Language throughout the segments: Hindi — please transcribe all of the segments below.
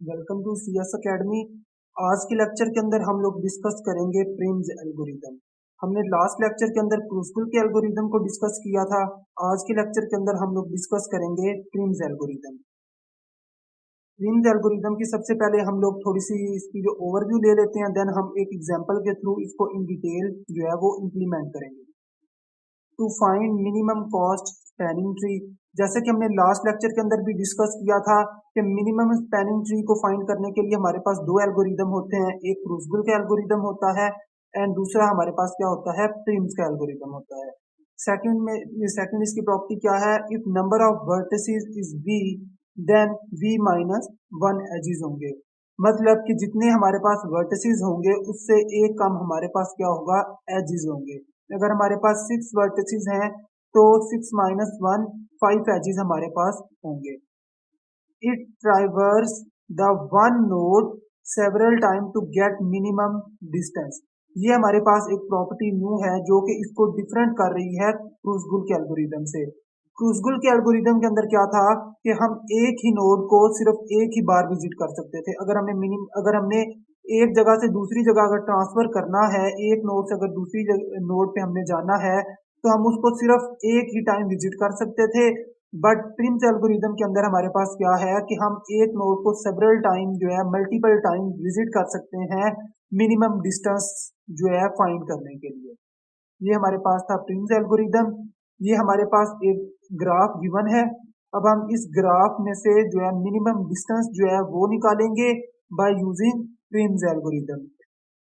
Welcome to CS academy. आज के लेक्चर के अंदर हम लोग डिस्कस करेंगे प्रिम्स एल्गोरिदम। हमने लास्ट लेक्चर के अंदर क्रूस्कुल के एल्गोरिदम को डिस्कस किया था। आज के लेक्चर के अंदर हम लोग डिस्कस करेंगे प्रिम्स एल्गोरिदम। प्रिम्स एल्गोरिदम की सबसे पहले हम लोग थोड़ी सी इसकी जो ओवरव्यू ले लेते हैं, देन हम एक एग्जांपल के थ्रू इसको इन डिटेल जो है वो इम्प्लीमेंट करेंगे। To find minimum cost spanning tree, जैसे कि हमने लास्ट लेक्चर के अंदर भी डिस्कस किया था कि मिनिमम स्पैनिंग ट्री को फाइंड करने के लिए हमारे पास दो एल्गोरिदम होते हैं, एक क्रूस्कुल का एल्गोरिदम होता है एंड दूसरा हमारे पास क्या होता है, प्रिम्स का एल्गोरिदम होता है। सेकंड इसकी प्रॉपर्टी क्या है, if number of vertices is V then V minus one edges होंगे। मतलब कि जितने हमारे पास वर्टिसेस होंगे उससे एक कम हमारे पास क्या होगा, एजेस होंगे। अगर हमारे पास 6 वर्टिसेस हैं तो 6 माइनस 1 5 एजेस हमारे पास होंगे। It traverse the one node several time to get minimum distance. ये हमारे पास एक प्रॉपर्टी न्यू है जो कि इसको डिफरेंट कर रही है क्रूस्कुल के एल्गोरिदम से। क्रूस्कुल के एल्गोरिदम के अंदर क्या था कि हम एक ही नोड को सिर्फ एक ही बार विजिट कर सकते थे। अगर हमने एक जगह से दूसरी जगह अगर ट्रांसफर करना है, एक नोड से अगर दूसरी नोड पे हमने जाना है तो हम उसको सिर्फ एक ही टाइम विजिट कर सकते थे। बट प्रिम्स एल्गोरिदम के अंदर हमारे पास क्या है कि हम एक नोड को सेवरल टाइम जो है मल्टीपल टाइम विजिट कर सकते हैं मिनिमम डिस्टेंस जो है फाइंड करने के लिए। ये हमारे पास था प्रिम्स एल्गोरिदम। ये हमारे पास एक ग्राफ गिवन है। अब हम इस ग्राफ में से जो है मिनिमम डिस्टेंस जो है वो निकालेंगे बाय यूजिंग प्रिम्स एल्गोरिदम।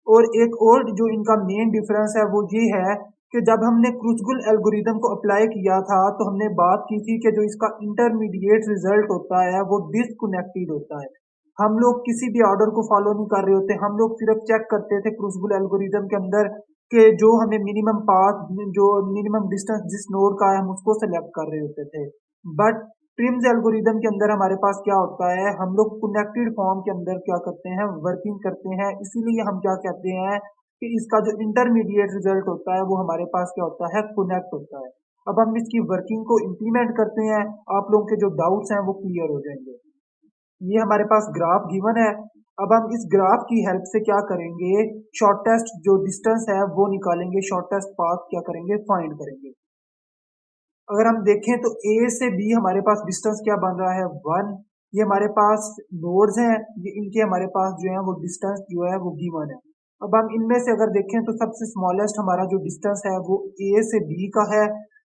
और एक और जो इनका मेन डिफरेंस है वो ये है कि जब हमने क्रूस्कुल एल्गोरिदम को अप्लाई किया था तो हमने बात की थी कि जो इसका इंटरमीडिएट रिजल्ट होता है वो डिसकनेक्टेड होता है। हम लोग किसी भी ऑर्डर को फॉलो नहीं कर रहे होते, हम लोग सिर्फ चेक करते थे क्रूस्कुल एल्गोरिदम के अंदर कि जो हमें मिनिमम पाथ, जो मिनिमम डिस्टेंस जिस नोड का है हम उसको सेलेक्ट कर रहे होते थे। बट प्रिम्स एल्गोरिदम के अंदर हमारे पास क्या होता है, हम लोग कनेक्टेड फॉर्म के अंदर क्या करते हैं, वर्किंग करते हैं। इसीलिए हम क्या कहते हैं कि इसका जो इंटरमीडिएट रिजल्ट होता है वो हमारे पास क्या होता है, कनेक्ट होता है। अब हम इसकी वर्किंग को इम्प्लीमेंट करते हैं, आप लोगों के जो डाउट्स हैं वो क्लियर हो जाएंगे। ये हमारे पास ग्राफ गिवन है। अब हम इस ग्राफ की हेल्प से क्या करेंगे, शॉर्टेस्ट जो डिस्टेंस है वो निकालेंगे, शॉर्टेस्ट पाथ क्या करेंगे, फाइंड करेंगे। अगर हम देखें तो ए से बी हमारे पास डिस्टेंस क्या बन रहा है, 1। ये हमारे पास नोड्स हैं, ये इनके हमारे पास जो है वो डिस्टेंस जो है वो गिवन है। अब हम इनमें से अगर देखें तो सबसे स्मॉलेस्ट हमारा जो डिस्टेंस है वो ए से बी का है,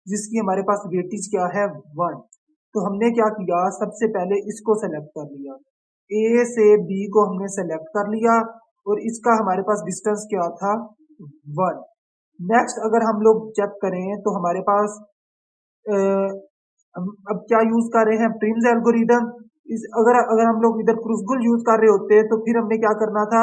जिसकी हमारे पास वेटेज क्या है, 1। तो हमने क्या किया, सबसे पहले इसको सेलेक्ट कर लिया, ए से बी को हमने सेलेक्ट कर लिया और इसका हमारे पास डिस्टेंस क्या था, 1। नेक्स्ट अगर हम लोग चेक करें तो हमारे पास अ, हम अब क्या यूज कर रहे हैं, प्रिम्स एल्गोरिदम। इस अगर अगर हम लोग इधर क्रूस्कुल यूज कर रहे होते तो फिर हमने क्या करना था,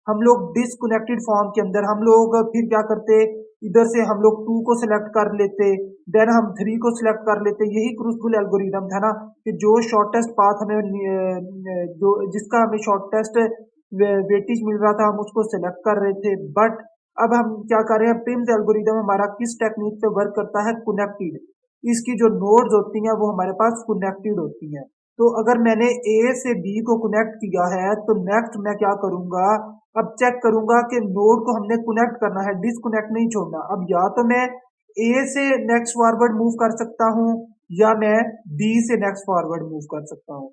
हम लोग डिसकनेक्टेड फॉर्म के अंदर हम लोग फिर क्या करते, इधर से हम लोग 2 को सिलेक्ट कर लेते, देन हम 3 को सिलेक्ट कर लेते। यही क्रूस्कुल एल्गोरिदम था ना, कि जो शॉर्टेस्ट पाथ हमें जो जिसका हमें शॉर्टेस्ट वेटेज मिल रहा था हम उसको सिलेक्ट कर रहे थे। बट अब हम क्या कर रहे हैं, प्रिम्स एल्गोरिदम हमारा किस टेक्निक पे वर्क करता है, कनेक्टेड। इसकी जो नोड्स होती हैं वो हमारे पास कनेक्टेड होती हैं। तो अगर मैंने ए से बी को कनेक्ट किया है तो नेक्स्ट मैं क्या करूंगा, अब चेक करूंगा कि नोड को हमने कनेक्ट करना है, डिसकनेक्ट नहीं छोड़ना। अब या तो मैं ए से नेक्स्ट फॉरवर्ड मूव कर सकता हूँ या मैं बी से नेक्स्ट फॉरवर्ड मूव कर सकता हूँ।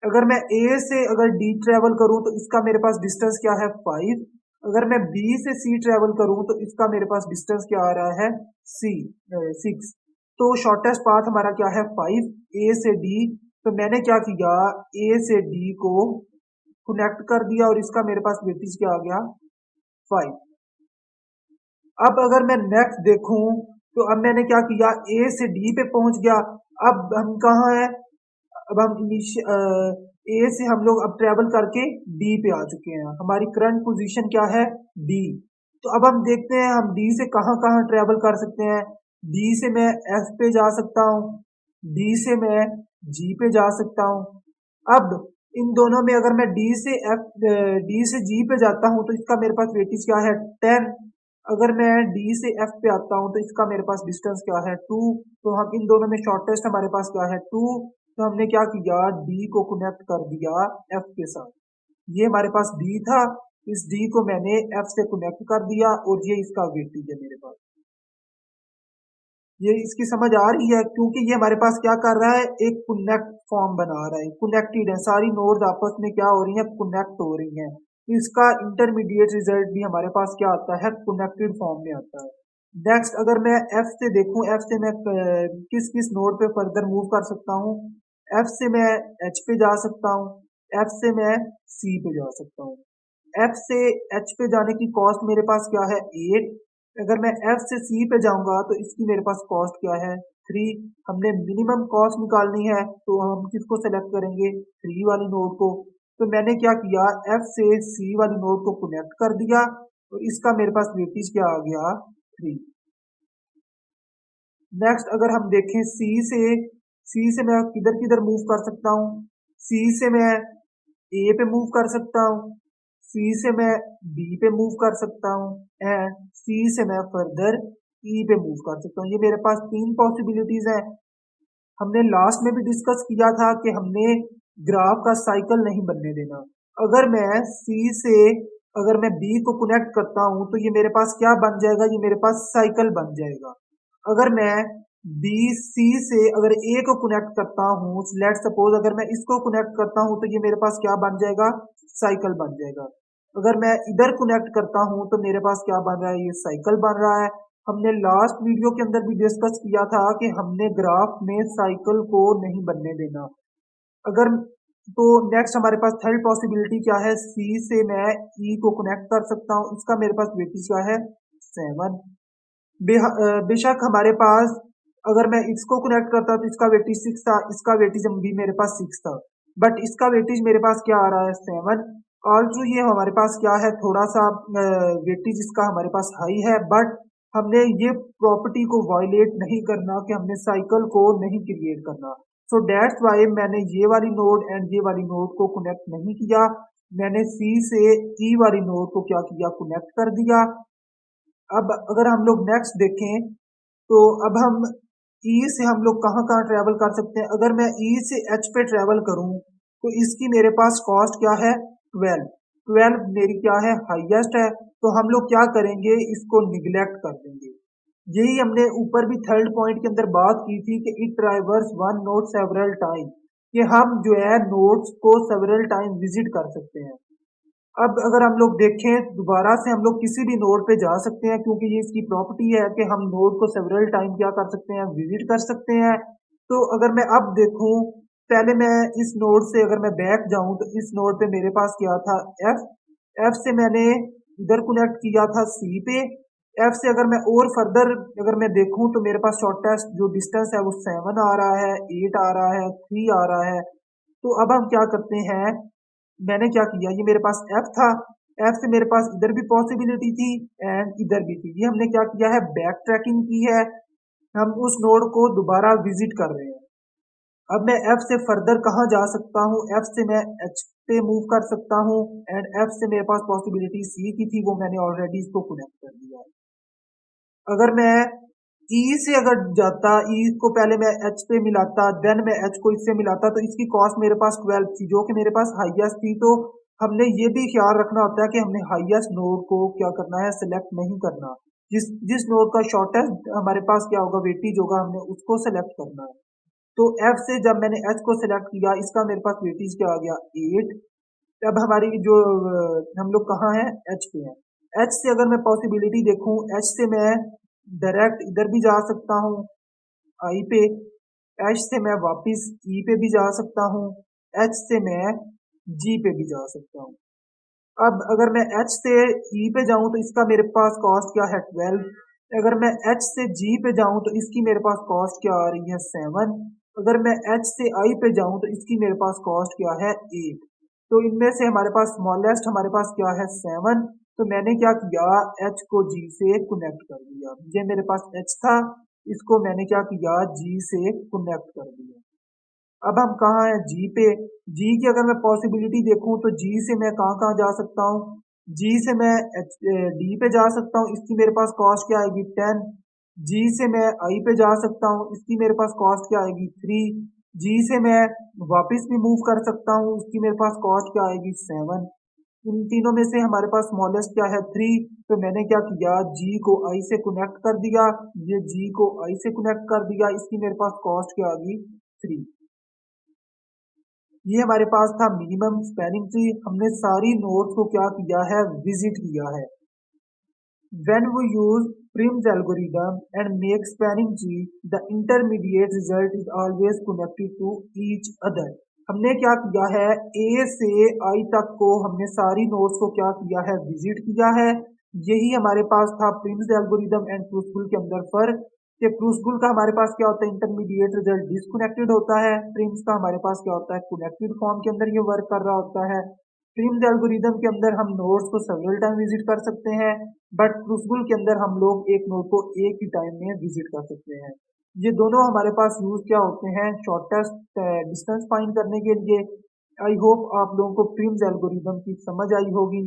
अगर मैं ए से अगर डी ट्रेवल करूं तो इसका मेरे पास डिस्टेंस क्या है, 5। अगर मैं बी से सी ट्रेवल करूं तो इसका मेरे पास डिस्टेंस क्या आ रहा है, सी 6। तो शॉर्टेस्ट पाथ हमारा क्या है, 5 ए से डी। तो मैंने क्या किया, ए से डी को कनेक्ट कर दिया और इसका मेरे पास वेटेज क्या आ गया, 5। अब अगर मैं नेक्स्ट देखूं तो अब मैंने क्या किया, ए से डी पे पहुंच गया। अब हम कहाँ है, अब हम ए से हम लोग अब ट्रेवल करके डी पे आ चुके हैं, हमारी करंट पोजीशन क्या है, डी। तो अब हम देखते हैं हम डी से कहाँ कहाँ ट्रेवल कर सकते हैं। डी से मैं एफ पे जा सकता हूँ, डी से मैं जी पे जा सकता हूँ। अब इन दोनों में अगर मैं डी से जी पे जाता हूँ तो इसका मेरे पास वेटेज क्या है, 10। अगर मैं डी से एफ पे आता हूँ तो इसका मेरे पास डिस्टेंस क्या है, 2। तो हम इन दोनों में शॉर्टेस्ट हमारे पास क्या है, 2। तो हमने क्या किया, डी को कनेक्ट कर दिया एफ के साथ। ये हमारे पास डी था, इस डी को मैंने एफ से कनेक्ट कर दिया और ये इसका वेटेज है मेरे पास। ये इसकी समझ आ रही है, क्योंकि ये हमारे पास क्या कर रहा है, एक कनेक्ट फॉर्म बना रहा है, कनेक्टेड है, सारी नोड्स आपस में क्या हो रही हैं, कनेक्ट हो रही हैं। इसका इंटरमीडिएट रिजल्ट भी हमारे पास क्या आता है, कनेक्टेड फॉर्म में आता है। नेक्स्ट अगर मैं एफ से देखूं, एफ से मैं किस किस नोड पे फर्दर मूव कर सकता हूँ। एफ से मैं एच पे जा सकता हूँ, एफ से मैं सी पे जा सकता हूँ। एफ से एच पे जाने की कॉस्ट मेरे पास क्या है, 8। अगर मैं एफ से सी पे जाऊंगा तो इसकी मेरे पास कॉस्ट क्या है, 3। हमने मिनिमम कॉस्ट निकालनी है तो हम किसको सेलेक्ट करेंगे, 3 वाली नोड को। तो मैंने क्या किया, एफ से सी वाली नोड को कनेक्ट कर दिया और इसका मेरे पास वेटेज क्या आ गया, 3। नेक्स्ट अगर हम देखें सी से मैं किधर किधर मूव कर सकता हूँ। सी से मैं ए पे मूव कर सकता हूँ, सी से मैं बी पे मूव कर सकता हूँ एंड सी से मैं फर्दर ई पे मूव कर सकता हूँ। ये मेरे पास 3 पॉसिबिलिटीज हैं। हमने लास्ट में भी डिस्कस किया था कि हमने ग्राफ का साइकिल नहीं बनने देना। अगर मैं सी से अगर मैं बी को कनेक्ट करता हूँ तो ये मेरे पास क्या बन जाएगा, ये मेरे पास साइकिल बन जाएगा। अगर मैं बी सी से अगर ए को कनेक्ट करता हूँ, लेट सपोज अगर मैं इसको कनेक्ट करता हूँ तो ये मेरे पास क्या बन जाएगा, साइकिल बन जाएगा। अगर मैं इधर कनेक्ट करता हूँ तो मेरे पास क्या बन रहा है, ये साइकिल बन रहा है। हमने लास्ट वीडियो के अंदर भी डिस्कस किया था कि हमने ग्राफ में साइकिल को नहीं बनने देना। अगर तो नेक्स्ट हमारे पास थर्ड पॉसिबिलिटी क्या है, सी से मैं ई को कनेक्ट कर सकता हूँ, इसका मेरे पास वेटेज क्या है, 7। बेशक हमारे पास अगर मैं इसको कनेक्ट करता तो इसका वेटेज 6 था, इसका वेटेज भी मेरे पास 6 था, बट इसका वेटेज मेरे पास क्या आ रहा है, 7। ऑल्सो ये हमारे पास क्या है, थोड़ा सा वेटेज इसका हमारे पास हाई है, बट हमने ये प्रॉपर्टी को वायलेट नहीं करना कि हमने साइकिल को नहीं क्रिएट करना। सो डेट्स वाई मैंने ये वाली नोड एंड ये वाली नोड को कनेक्ट नहीं किया, मैंने सी से ई वाली नोड को क्या किया, कनेक्ट कर दिया। अब अगर हम लोग नेक्स्ट देखें तो अब हम ई से हम लोग कहाँ कहाँ ट्रेवल कर सकते हैं। अगर मैं ई से एच पे ट्रेवल करूं तो इसकी मेरे पास कॉस्ट क्या है, 12। 12 मेरी क्या है, हाईएस्ट है, तो हम लोग क्या करेंगे, इसको निगलेक्ट कर देंगे। यही हमने ऊपर भी थर्ड पॉइंट के अंदर बात की थी कि it traverse one node several time, कि हम जो है नोड्स को सेवरल टाइम विजिट कर सकते हैं। अब अगर हम लोग देखें दोबारा से हम लोग किसी भी नोड पे जा सकते हैं, क्योंकि ये इसकी प्रॉपर्टी है कि हम नोड को सेवरल टाइम क्या कर सकते हैं, विजिट कर सकते हैं। तो अगर मैं अब देखूं, पहले मैं इस नोड से अगर मैं बैक जाऊं तो इस नोड पे मेरे पास क्या था, एफ। एफ से मैंने इधर कनेक्ट किया था सी पे। एफ से अगर मैं और फर्दर अगर मैं देखूं तो मेरे पास शॉर्टेस्ट जो डिस्टेंस है वो 7 आ रहा है, 8 आ रहा है, 3 आ रहा है। तो अब हम क्या करते हैं, मैंने क्या किया, ये मेरे पास एफ था, एफ से मेरे पास इधर भी पॉसिबिलिटी थी एंड इधर भी थी। ये हमने क्या किया है, बैक ट्रैकिंग की है, हम उस नोड को दोबारा विजिट कर रहे हैं। अब मैं एफ से फर्दर कहाँ जा सकता हूँ, एफ से मैं एच पे मूव कर सकता हूँ एंड एफ से मेरे पास पॉसिबिलिटी सी की थी, वो मैंने ऑलरेडी इसको कनेक्ट कर दिया है। अगर मैं ई से अगर जाता, ई को पहले मैं एच पे मिलाता, देन मैं एच को इससे मिलाता, तो इसकी कॉस्ट मेरे पास 12 थी, जो कि मेरे पास हाईएस्ट थी। तो हमने ये भी ख्याल रखना होता है कि हमने हाईएस्ट नोड को क्या करना है, सिलेक्ट नहीं करना। जिस जिस नोड का शॉर्टेस्ट हमारे पास क्या होगा, वेटेज होगा, हमने उसको सिलेक्ट करना है। तो एफ से जब मैंने एच को सिलेक्ट किया, इसका मेरे पास वेटेज क्या आ गया, 8। अब हमारी जो हम लोग कहाँ हैं, एच पे हैं। एच से अगर मैं पॉसिबिलिटी देखूं, एच से मैं डायरेक्ट इधर भी जा सकता हूँ आई पे, एच से मैं वापस ई पे भी जा सकता हूँ, एच से मैं जी पे भी जा सकता हूँ। अब अगर मैं एच से ई पे जाऊं तो इसका मेरे पास कॉस्ट क्या है, 12। अगर मैं एच से जी पे जाऊं तो इसकी मेरे पास कॉस्ट क्या आ रही है, 7। अगर मैं एच से आई पे जाऊं तो इसकी मेरे पास कॉस्ट क्या है, 8। तो इनमें से हमारे पास स्मॉलेस्ट हमारे पास क्या है, 7। तो मैंने क्या किया, एच को जी से कनेक्ट कर दिया। ये मेरे पास एच था, इसको मैंने क्या किया, जी से कनेक्ट कर दिया। अब हम कहाँ हैं, जी पे। जी की अगर मैं पॉसिबिलिटी देखूं तो जी से मैं कहाँ कहाँ जा सकता हूँ, जी से मैं डी पे जा सकता हूँ, इसकी मेरे पास कॉस्ट क्या आएगी, 10। जी से मैं आई पे जा सकता हूँ, इसकी मेरे पास कॉस्ट क्या आएगी, 3। जी से मैं वापस भी मूव कर सकता हूँ, इसकी मेरे पास कॉस्ट क्या आएगी, 7। इन तीनों में से हमारे पास स्मॉलेस्ट क्या है 3। तो मैंने क्या किया, जी को आई से कनेक्ट कर दिया, ये जी को आई से कनेक्ट कर दिया, इसकी मेरे पास कॉस्ट क्या आ गई 3। ये हमारे पास था मिनिमम स्पैनिंग ट्री। हमने सारी नोड्स को क्या किया है, विजिट किया है। When we use Prim's algorithm and make spanning tree, the intermediate result is always connected to each other. हमने क्या किया है, ए से आई तक को हमने सारी नोड्स को क्या किया है, विजिट किया है। यही हमारे पास था प्रिम्स एल्गोरिदम एंड क्रूसिबल के अंदर फर्क कि क्रूसिबल का हमारे पास क्या होता है, इंटरमीडिएट रिजल्ट डिसकनेक्टेड होता है। प्रिम्स का हमारे पास क्या होता है, कनेक्टेड फॉर्म के अंदर ये वर्क कर रहा होता है। प्रिम्स एल्गोरिदम के अंदर हम नोड्स को सेवरल टाइम विजिट कर सकते हैं, बट क्रूसिबल के अंदर हम लोग एक नोड को एक ही टाइम में विजिट कर सकते हैं। ये दोनों हमारे पास यूज क्या होते हैं, शॉर्टेस्ट डिस्टेंस फाइंड करने के लिए। आई होप आप लोगों को प्रिम्स एल्गोरिदम की समझ आई होगी।